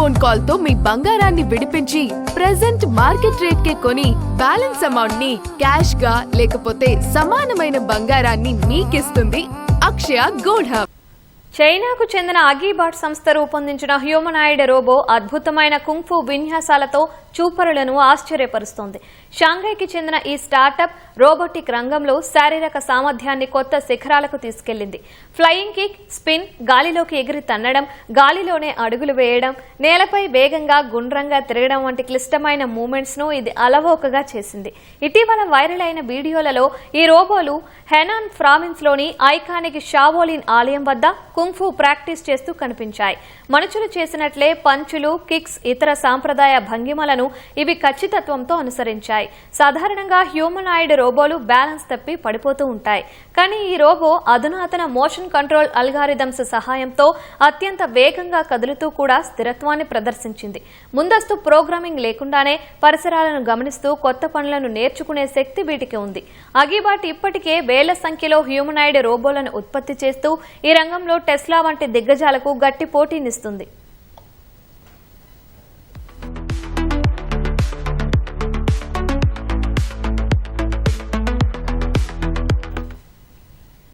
Phone call తో మీ బంగారాన్ని విడిపించి ప్రెజెంట్ మార్కెట్ రేట్ కే కొని బ్యాలెన్స్ అమౌంట్ ని క్యాష్ గా లేకపోతే సమానమైన బంగారాన్ని మీకిస్తుంది అక్షయ గోల్డ్ హబ్. చైనాకు చెందిన అగీబాట్ సంస్థ రూపొందించిన హ్యూమనాయిడ్ రోబో అద్భుతమైన కుంఫు విన్యాసాలతో చూపరులను ఆశ్చర్యపరుస్తోంది. షాంఘైకి చెందిన ఈ స్టార్టప్ రోబోటిక్ రంగంలో శారీరక సామర్థ్యాన్ని కొత్త శిఖరాలకు తీసుకెళ్లింది. ఫ్లయింగ్ కిక్, స్పిన్, గాలిలోకి ఎగిరి తన్నడం, గాలిలోనే అడుగులు వేయడం, నేలపై వేగంగా గుండ్రంగా తిరగడం వంటి క్లిష్టమైన మూమెంట్స్ ను ఇది అలవోకగా చేసింది. ఇటీవల వైరల్ అయిన వీడియోలలో ఈ రోబోలు హెనాన్ ప్రావిన్స్ లోని ఐకానిక్ షావోలిన్ ఆలయం వద్ద కుంఫు ప్రాక్టీస్ చేస్తూ కనిపించాయి. మనుషులు చేసినట్లే పంచులు, కిక్స్, ఇతర సాంప్రదాయ భంగిమలను ఇవి ఖచ్చితత్వంతో అనుసరించాయి. సాధారణంగా హ్యూమనాయిడ్ రోబోలు బ్యాలెన్స్ తప్పి పడిపోతూ ఉంటాయి. కానీ ఈ రోబో అధునాతన మోషన్ కంట్రోల్ అల్గారిథమ్స్ సహాయంతో అత్యంత వేగంగా కదులుతూ కూడా స్థిరత్వాన్ని ప్రదర్శించింది. ముందస్తు ప్రోగ్రామింగ్ లేకుండానే పరిసరాలను గమనిస్తూ కొత్త పనులను నేర్చుకునే శక్తి వీటికి ఉంది. అగీబాట్ ఇప్పటికే వేల సంఖ్యలో హ్యూమనాయిడ్ రోబోలను ఉత్పత్తి చేస్తూ ఈ రంగంలో టెస్లా వంటి దిగ్గజాలకు గట్టి పోటీనిస్తుంది.